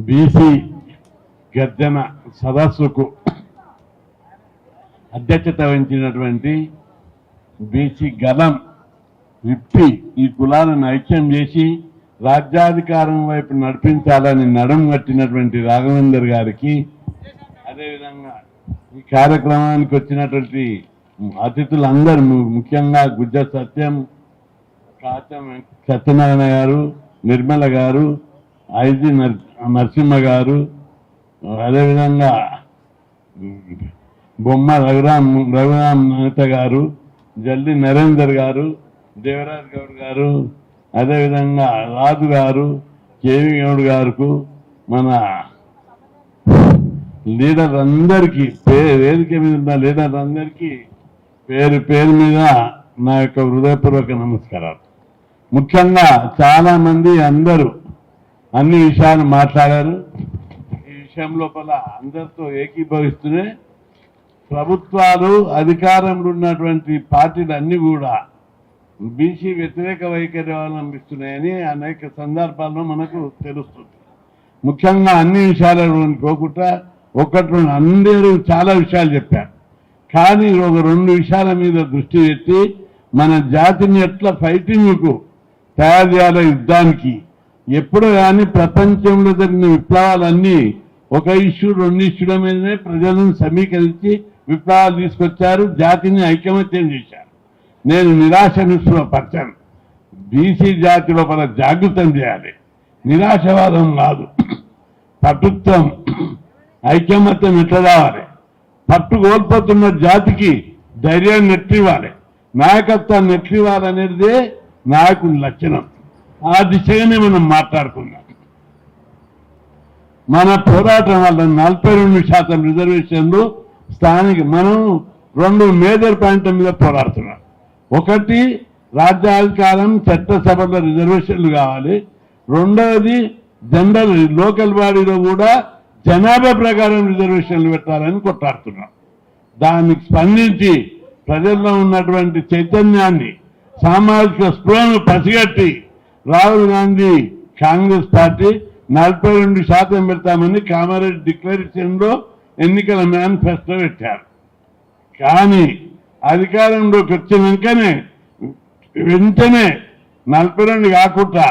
BC గర్జన సదస్సుకు అధ్యక్షత వహించినటువంటి బీసీ గలం విప్పి ఈ కులాలను ఐక్యం చేసి రాజ్యాధికారం వైపు నడిపించాలని నడుం కట్టినటువంటి రాఘవేందర్ గారికి, అదేవిధంగా ఈ కార్యక్రమానికి వచ్చినటువంటి అతిథులందరూ, ముఖ్యంగా గుజ్జ సత్యం, కాచం సత్యనారాయణ గారు, నిర్మల గారు, ఐజీ నరసింహ గారు, అదేవిధంగా బొమ్మ రఘురామ్ నేత గారు, జల్లి నరేందర్ గారు, దేవరాజ్ గౌడ్ గారు, అదేవిధంగా రాజు గారు, కేవీ గౌడ్ గారు, మన లీడర్ అందరికీ, వేదిక మీద ఉన్న లీడర్ అందరికీ పేరు పేరు మీద నా యొక్క హృదయపూర్వక నమస్కారాలు. ముఖ్యంగా చాలా మంది అందరూ అన్ని విషయాలు మాట్లాడారు. ఈ విషయం లోపల అందరితో ఏకీభవిస్తూనే ప్రభుత్వాలు, అధికారంలో ఉన్నటువంటి పార్టీలు అన్ని కూడా బీసీ వ్యతిరేక వైఖరి అవలంబిస్తున్నాయని అనేక సందర్భాల్లో మనకు తెలుస్తుంది. ముఖ్యంగా అన్ని విషయాలను పోకుండా ఒకటి అందరూ చాలా విషయాలు చెప్పారు. కానీ ఒక రెండు విషయాల మీద దృష్టి పెట్టి మన జాతిని ఎట్లా ఫైటింగ్కు తయారు చేయాలో, యుద్ధానికి ఎప్పుడు కానీ ప్రపంచంలో జరిగిన విప్లవాలన్నీ ఒక ఇష్యూ, రెండు ఇష్యూల మీదనే ప్రజలను సమీకరించి విప్లవాలు తీసుకొచ్చారు, జాతిని ఐకమత్యం చేశారు. నేను నిరాశ నిస్పృహపరచాను. బీసీ జాతి లోపల జాగృతం చేయాలి, నిరాశవాదం కాదు. పట్టుత్వం, ఐకమత్యం ఎట్లా రావాలి, పట్టు కోల్పోతున్న జాతికి ధైర్యాన్ని నెట్టివ్వాలి, నాయకత్వాన్ని నెట్టివ్వాలనేదే నాయకుని లక్షణం. ఆ దిశగానే మనం మాట్లాడుకున్నాం. మన పోరాటం వల్ల 42% రిజర్వేషన్లు స్థానిక, మనం రెండు మేజర్ పాయింట్ల మీద పోరాడుతున్నాం. ఒకటి, రాజ్యాధికారం, చట్టసభలో రిజర్వేషన్లు కావాలి. రెండవది, జనరల్ లోకల్ బాడీలో కూడా జనాభా ప్రకారం రిజర్వేషన్లు పెట్టాలని కొట్లాడుతున్నాం. దానికి స్పందించి ప్రజల్లో ఉన్నటువంటి చైతన్యాన్ని, సామాజిక స్పృహను పసిగట్టి రాహుల్ గాంధీ కాంగ్రెస్ పార్టీ 42% పెడతామని కామారెడ్డి డిక్లరేషన్లో ఎన్నికల మేనిఫెస్టో పెట్టారు. కానీ అధికారంలోకి వచ్చినాకనే వెంటనే 42 కాకుండా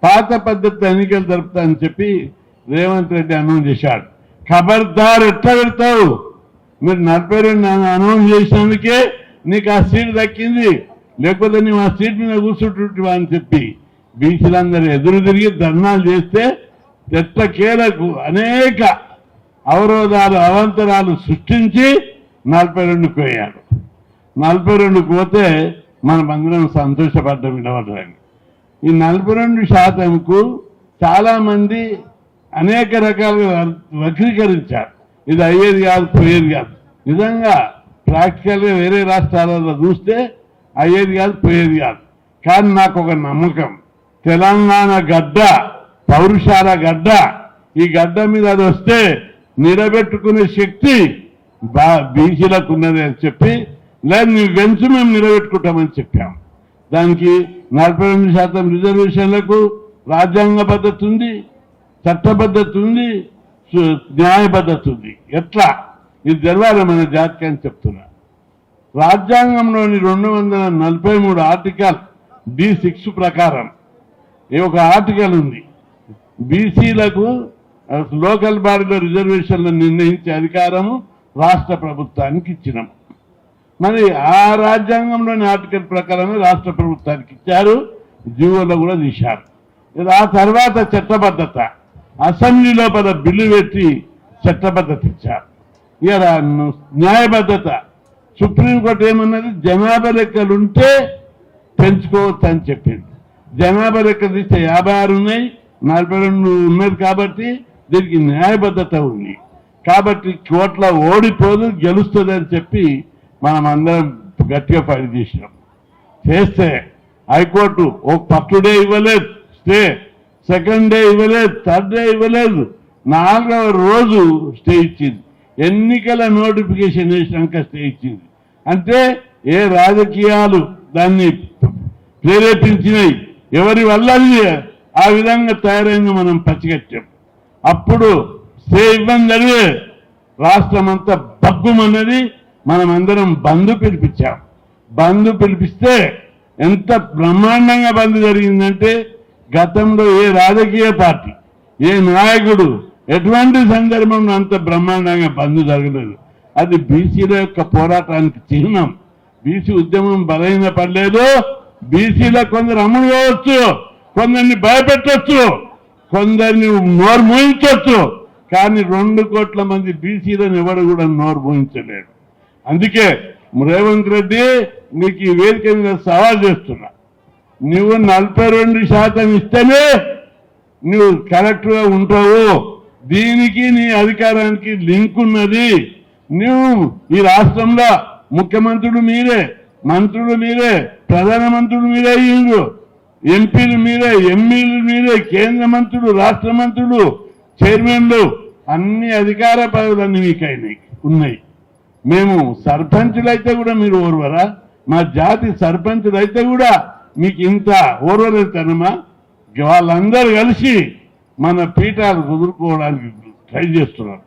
పాత పద్ధతి ఎన్నికలు జరుపుతానని చెప్పి రేవంత్ రెడ్డి అనౌన్స్ చేశాడు. ఖబర్దార్, ఎట్లా పెడతావు? మీరు 42 అనౌన్స్ చేసినందుకే నీకు ఆ సీట్ దక్కింది, లేకపోతే నువ్వు ఆ సీట్ మీద కూర్చుంటుంటివా అని చెప్పి బీసీలందరూ ఎదురు తిరిగి ధర్నాలు చేస్తే చెట్టకేలకు అనేక అవరోధాలు, అవాంతరాలు సృష్టించి 42 పోయాడు. 42 పోతే మనమందరం సంతోషపడ్డం వినవడానికి. ఈ 42%కు చాలామంది అనేక రకాలుగా వక్రీకరించారు. ఇది అయ్యేది కాదు, పోయేది కాదు. నిజంగా ప్రాక్టికల్గా వేరే రాష్ట్రాలలో చూస్తే అయ్యేది కాదు, పోయేది కాదు. కానీ నాకు ఒక నమ్మకం, తెలంగాణ గడ్డ పౌరుషాల గడ్డ, ఈ గడ్డ మీద అది వస్తే నిలబెట్టుకునే శక్తి బీసీలకు ఉన్నది అని చెప్పి, లేదు నీ వెంచు మేము నిలబెట్టుకుంటామని చెప్పాం. దానికి 42% రిజర్వేషన్లకు రాజ్యాంగ పద్ధతి ఉంది, చట్టబద్ధత ఉంది, న్యాయబద్ధత ఉంది. ఎట్లా ఇది జరగాలి మన జాతికి అని చెప్తున్నా. రాజ్యాంగంలోని 243 ఆర్టికల్ D6 ప్రకారం ఒక ఆర్టికల్ ఉంది, బీసీలకు లోకల్ బాడీలో రిజర్వేషన్లు నిర్ణయించే అధికారము రాష్ట్ర ప్రభుత్వానికి ఇచ్చినాము. మరి ఆ రాజ్యాంగంలోని ఆర్టికల్ ప్రకారమే రాష్ట్ర ప్రభుత్వానికి ఇచ్చారు, జీవోలో కూడా తీశారు. ఆ తర్వాత చట్టబద్ధత, అసెంబ్లీ లోపల బిల్లు పెట్టి చట్టబద్ధత ఇచ్చారు. ఇక న్యాయబద్ధత, సుప్రీంకోర్టు ఏమన్నది, జనాభా లెక్కలుంటే పెంచుకోవచ్చు అని చెప్పింది. జనాభా లెక్క తీస్తే 56 ఉన్నాయి, 42 ఉన్నది కాబట్టి దీనికి న్యాయబద్ధత ఉంది. కాబట్టి కోట్ల ఓడిపోదు, గెలుస్తుంది అని చెప్పి మనం అందరం గట్టిగా ఫైట్ చేసినాం. చేస్తే హైకోర్టు ఒక ఫస్ట్ డే ఇవ్వలేదు, స్టే సెకండ్ డే ఇవ్వలేదు, థర్డ్ డే ఇవ్వలేదు, 4వ రోజు స్టే ఇచ్చింది. ఎన్నికల నోటిఫికేషన్ వేసినాక స్టే ఇచ్చింది. అంటే ఏ రాజకీయాలు దాన్ని ప్రేరేపించినాయి, ఎవరి వల్ల ఆ విధంగా తయారైంది మనం పచ్చిగట్టాం. అప్పుడు ఇబ్బంది జరిగే రాష్ట్రం అంతా బగ్గుమన్నది. మనమందరం బంధు పిలిపించాం. బంధు పిలిపిస్తే ఎంత బ్రహ్మాండంగా బంధు జరిగిందంటే గతంలో ఏ రాజకీయ పార్టీ ఏ నాయకుడు ఎటువంటి సందర్భంలో అంత బ్రహ్మాండంగా బంధు జరగలేదు. అది బీసీల యొక్క పోరాటానికి చిహ్నం. బీసీ ఉద్యమం బలైన పడలేదు. బీసీలో కొందరు అమలు కావచ్చు, కొందరిని భయపెట్టవచ్చు, కొందరిని నోరు మోయించవచ్చు. కానీ 2 కోట్ల మంది బీసీలను ఎవరు కూడా నోరు మోయించలేడు. అందుకే రేవంత్ రెడ్డి నీకు ఈ వేదిక మీద సవాల్ చేస్తున్నా. నువ్వు 42% ఇస్తేనే నువ్వు కరెక్ట్గా ఉంటావు. దీనికి నీ అధికారానికి లింక్ ఉన్నది. నువ్వు ఈ రాష్ట్రంలో ముఖ్యమంత్రులు మీరే, మంత్రులు మీరే, ప్రధానమంత్రులు మీరే అయ్యిండ్రు, ఎంపీలు మీరే, ఎమ్మెల్యేలు మీరే, కేంద్ర మంత్రులు, రాష్ట్ర మంత్రులు, చైర్మన్లు, అన్ని అధికార పదవులన్నీ మీకు ఉన్నాయి. మేము సర్పంచులైతే కూడా మీరు ఓర్వరా? మా జాతి సర్పంచులైతే కూడా మీకు ఇంత ఓర్వలేతనమా? వాళ్ళందరూ కలిసి మన పీఠాలు కుదుర్కోవడానికి ట్రై చేస్తున్నారు.